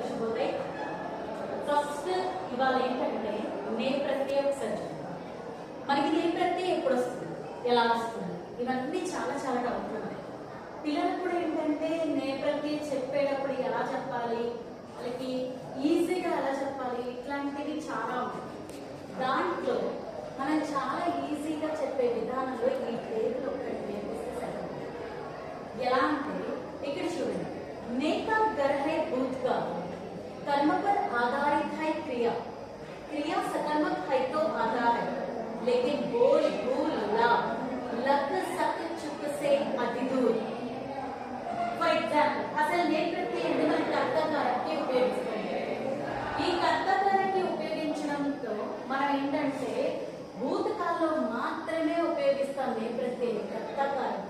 Shubhoday. First ఇవాళ ఏంటంటే నే ప్రత్యయ సర్జన్. మనకి నే ప్రత్యయం ఎప్పుడు వస్తుంది, ఎలా వస్తుంది, ఇవన్నీ చాలా చాలా డౌట్లు ఉన్నాయి. పిల్లలకు కూడా ఏంటంటే నే ప్రత్యయం చెప్పేటప్పుడు ఎలా చెప్పాలి, వాళ్ళకి ఈజీగా ఎలా చెప్పాలి, ఇట్లాంటివి చాలా ఉంటాయి. దాంట్లో మనం చాలా ఈజీగా చెప్పే విధానంలో ఈ టేబుల్ ఒకటి నేర్పిస్తే సరిపోతుంది. ఎలా అంటే ఇక్కడ చూడండి, नेता घर है भूत का, कर्म पर आधारित है क्रिया, क्रिया सकर्मक है तो आधार है, लेकिन बोल भूल ला लक सक चुप से अति दूर. फॉर एग्जांपल అసలు నేను ప్రతి మనం కర్తకారానికి ఉపయోగిస్తాం. ఈ కర్తకారానికి ఉపయోగించడంతో మనం ఏంటంటే భూతకాలంలో మాత్రమే ఉపయోగిస్తాం నే ప్రత్యయం కర్తకారం.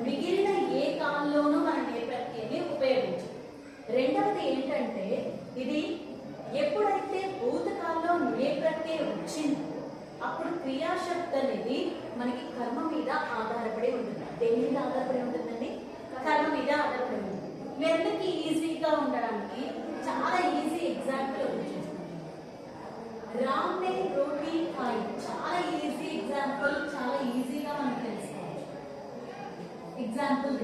మిగిలిన ఏ కాలంలోనూ మన నే ప్రత్యయాన్ని ఉపయోగించం. రెండవది ఏంటంటే ఇది ఎప్పుడైతే భూతకాలంలో నే ప్రత్యయం వచ్చిందో అప్పుడు క్రియాశక్తి అనేది మనకి కర్మ మీద ఆధారపడి ఉంటుంది. దేని మీద ఆధారపడి ఉంటుందండి? కర్మ మీద ఆధారపడి ఉంటుంది. అందరికీ ఈజీగా ఉండడానికి చాలా ఈజీ ఎగ్జాంపుల్ చూపిస్తాను. రామ్ నే రోటీ ఖాయి. చాలా ఈజీ ఎగ్జాంపుల్, చాలా ఈజీగా మనకు తెలుసుకోవచ్చు. एग्जाम्पल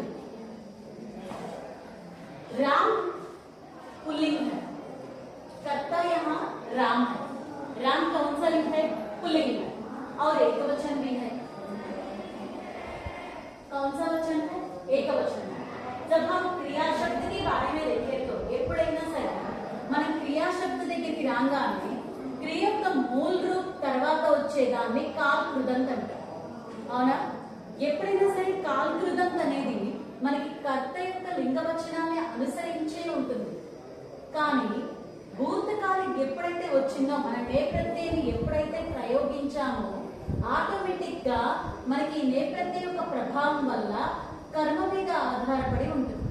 राम पुल्लिंग है, कर्ता यहाँ राम है. राम कौन सा लिंग है? पुल्लिंग है. और एक वचन भी है. कौन सा वचन है? एक वचन है. जब हम क्रिया शब्द के बारे में देखें तो ఎప్పుడైనా సరే మనం క్రియా శబ్ద దగ్గరికి రాగానే క్రియ యొక్క మూల రూప్ తర్వాత వచ్చేదాన్ని కాల్కృదంత్ అంటారు. అవునా? ఎప్పుడైనా సరే కాల్కృదంత్ అనేది మనకి కర్త యొక్క లింగవచనాన్ని అనుసరించే ఉంటుంది. కానీ భూతకాలం ఎప్పుడైతే వచ్చిందో మన నే ప్రత్యయాన్ని ఎప్పుడైతే ప్రయోగించామో ఆటోమేటిక్ గా మనకి నే ప్రత్యయం యొక్క ప్రభావం వల్ల కర్మ మీద ఆధారపడి ఉంటుంది.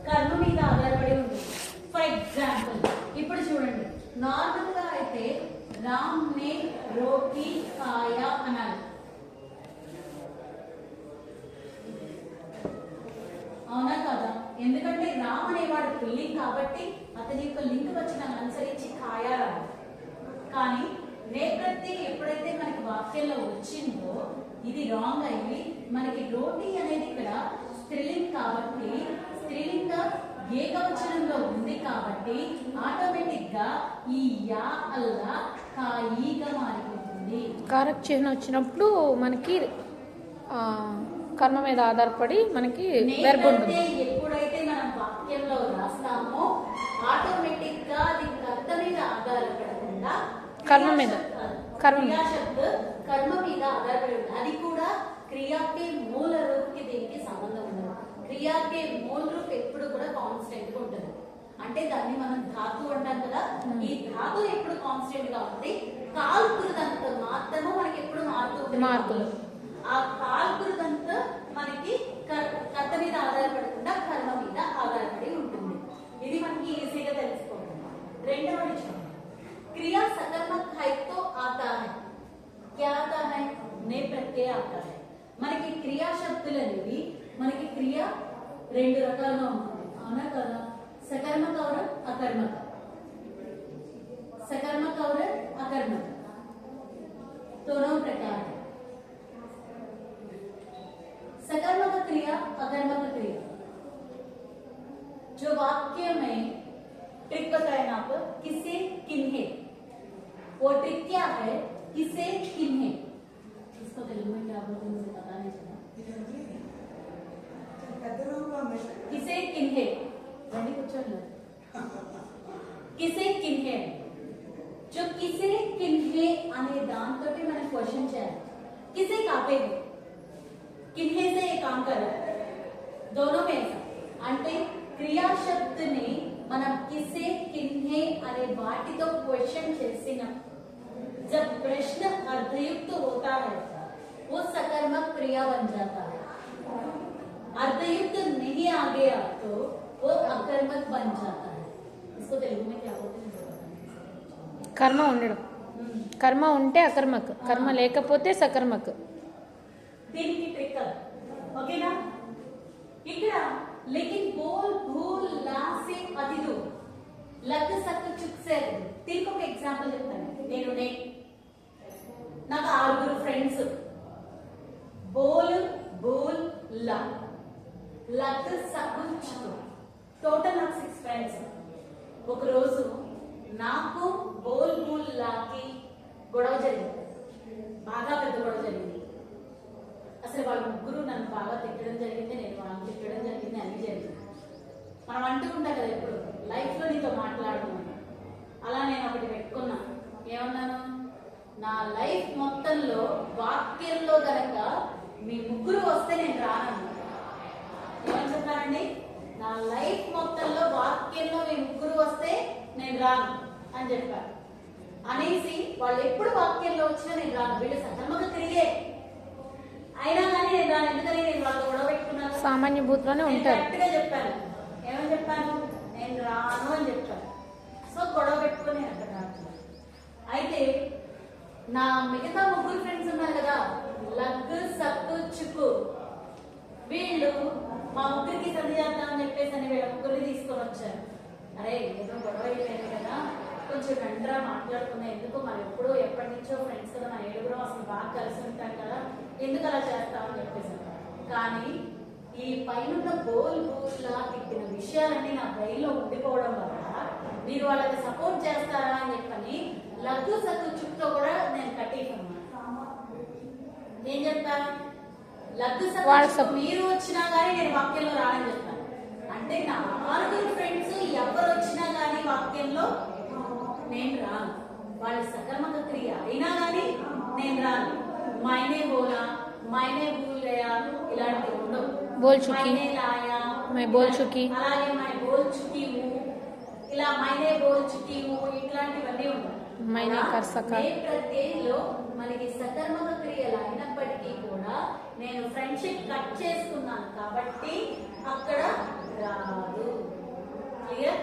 కర్మ మీద ఆధారపడి ఉంటుంది. ఫర్ ఎగ్జాంపుల్ ఇప్పుడు చూడండి, నార్మల్ గా అయితే రామ్ నే రోటీ ఖాయా అనాలి. అవునా కదా? ఎందుకంటే రామ్ అనేవాడు పుల్లింగ్ కాబట్టి అతని యొక్క లింగ వచనాన్ని అనుసరించి ఖాయా రాదు. కానీ నే ప్రత్యయం ఎప్పుడైతే మనకి వాక్యంలో వచ్చిందో ఇది రాంగ్ అయ్యి మనకి రోటీ అనేది ఇక్కడ స్త్రీలింగ్ కాబట్టి స్త్రీలింగ ఏకవచనంలో ఉంది కాబట్టి ఆటోమేటిక్ గా ఈ యా అల్లా ఖాయిగా మారిపోతుంది. కారక చిహ్నం వచ్చినప్పుడు మనకి కర్మ మీద ఆధారపడి మనకి ఎప్పుడైతే మనం వాక్యంలో రాస్తామో ఆటోమేటిక్ గా అది కర్త మీద ఆధారపడకుండా కర్మ మీద కర్మ మీద ఆధారపడి ఉంటుంది. అది కూడా క్రియాకి మూల రూపుకి దీనికి సంబంధం ఉండదు. క్రియాకి మూల రూపు ఎప్పుడు కూడా కాన్స్టెంట్ గా ఉంటుంది. అంటే దాన్ని మనం ధాతు అంటాం కదా, ఈ ధాతు ఎప్పుడు కాన్స్టెంట్ గా ఉంటుంది. కాల్కృదంత మాత్రము మనకి ఎప్పుడు మారుతుంది. ఆ కాల్కృదంత మనకి కర్త మీద ఆధారపడకుండా కర్మ మీద ఆధారపడి ఉంటుంది. ఇది మనకి ఈజీగా తెలుసుకోవాలి. రెండవది చూడండి, క్రియా सकर्मक है तो आता है. क्या आता है? ने प्रत्यय आता है. మనకి క్రియా శబ్దులు అనేవి మనకి క్రియ రెండు రకాలుగా ఉంటుంది. అవునా కదా? सकर्मक और अकर्मक. सकर्मक और अकर्मक दोनों प्रकार है. सकर्मक क्रिया, अकर्मक क्रिया. जो वाक्य में ट्रिक बताए ना आप, किसे किन्हे, वो ट्रिक क्या है? किसे किन्हे. इसको तेलुगु में क्या बोलते हैं मुझे पता नहीं चला. किसे किन्हे यानी कुछ अलग. किसे किन्हे, जो किसे किन्हे अने దాంతోటి మనం క్వశ్చన్ చేయాలి. किसे कापे किन्हे से ये काम कर रहा है. दोनों में ऐसा అంటే క్రియా శబ్దని మనం किसे किन्हे అనే వాటితో క్వశ్చన్ చేసిన जब प्रश्न अर्धयुक्त होता है वो सकर्मक क्रिया बन जाता है. अर्धयुक्त नहीं आ गया तो वो अकर्मक बन जाता है. इसको तेलुगु में क्या बोलते हैं? కర్మ ఉండడం. కర్మ ఉంటే అకర్మక్, కర్మ లేకపోతే సకర్మక్. దీనికి ట్రిక్ ఓకేనా? ఇక్కడ लेकिन बोल भूल ला से अति లగ్ సక్ చుక్ సేర్. దీనికి ఒక ఎగ్జాంపుల్ చెప్తాను. నాకు 6 ఫ్రెండ్స్. బోల్ బోల్ లా లగ్ సక్ చుక్, టోటల్ నాకు 6 ఫ్రెండ్స్. ఒక రోజు నాకు బోల్ బోల్ లాకి గొడవ జరిగింది, బాగా పెద్ద గొడవ జరిగింది. అసలు వాళ్ళ ముగ్గురు నన్ను బాగా తిట్టడం జరిగింది, నేను వాళ్ళని తిట్టడం జరిగింది, అన్ని జరిగింది. మనం అంటుకుంటా కదా ఎప్పుడు లైఫ్ లో నీతో మాట్లాడడం. అలా నేను ఒకటి పెట్టుకున్నా. ఏమన్నాను? నా లైఫ్ మొత్తంలో వాక్యంలో గనక మీ ముగ్గురు వస్తే నేను రాను. ఏమని చెప్పానండి? నా లైఫ్ మొత్తంలో వాక్యంలో మీ ముగ్గురు వస్తే నేను రాను అని చెప్పారు. అనేసి వాళ్ళు ఎప్పుడు వాక్యంలో వచ్చినా నేను రాను. వీళ్ళు సకర్మగా తిరిగే అయినా కానీ నేను రాను. ఎందుకని? నేను వాళ్ళతో గొడవ పెట్టుకున్నాను. సామాన్య భూతిలోనే ఉంటారు. కరెక్ట్గా చెప్పాను. ఏమని చెప్పాను? నేను రాను అని చెప్పాను. సో గొడవ పెట్టుకుని అక్కడ అయితే నా మిగతా ముగ్గురు ఫ్రెండ్స్ ఉన్నారు కదా, లగ్ సక్కు చుక్కు, వీళ్ళు మా ముగ్గురికి సంధి చేద్దామని చెప్పేసి అని వీళ్ళ ముగ్గురిని తీసుకొని వచ్చారు. అరే ఏదో గొడవ అయిపోయింది కదా, కొంచెం వెంటరా మాట్లాడుకున్నా. ఎందుకు మనం ఎప్పుడో ఎప్పటి నుంచో ఫ్రెండ్స్ కదా, మన 7 అసలు బాగా కలిసి ఉంటాం కదా, ఎందుకు అలా చేస్తామని చెప్పేసి. కానీ ఈ పైన బోల్ బోల్లా తిట్టిన విషయాలన్నీ నా బ్రెయిన్లో ఉండిపోవడం వల్ల మీరు వాళ్ళకి సపోర్ట్ చేస్తారా అని చెప్పని లగ్గు సగ్గు చుట్టూ కూడా నేను కట్టేసాను. ఏం చెప్తాను? లగ్గు సగ్గు మీరు వచ్చినా కానీ నేను వాక్యంలో రానని చెప్తాను. అంటే నా 6 ఫ్రెండ్స్ ఎవరు వచ్చినా కానీ వాక్యంలో నేను రాను. వాళ్ళ సకర్మక క్రియ అయినా కానీ నేను రాను. మైనే బోలా, మైనే బూలయా ఇలాంటివి ఉండవు. బోల్ చుకి, మైనే లాయా, మై బోల్ చుకి, అలాగే మై బోల్ చుకి ఇలా మైనే బోల్ చుకి ఇట్లాంటివన్నీ ఉంటాయి. మైనే కర్ సకా. ప్రత్యేకలో మనకి సకర్మక క్రియలు అయినప్పటికీ కూడా నేను ఫ్రెండ్షిప్ కట్ చేసుకున్నాను కాబట్టి అక్కడ రాదు. క్లియర్?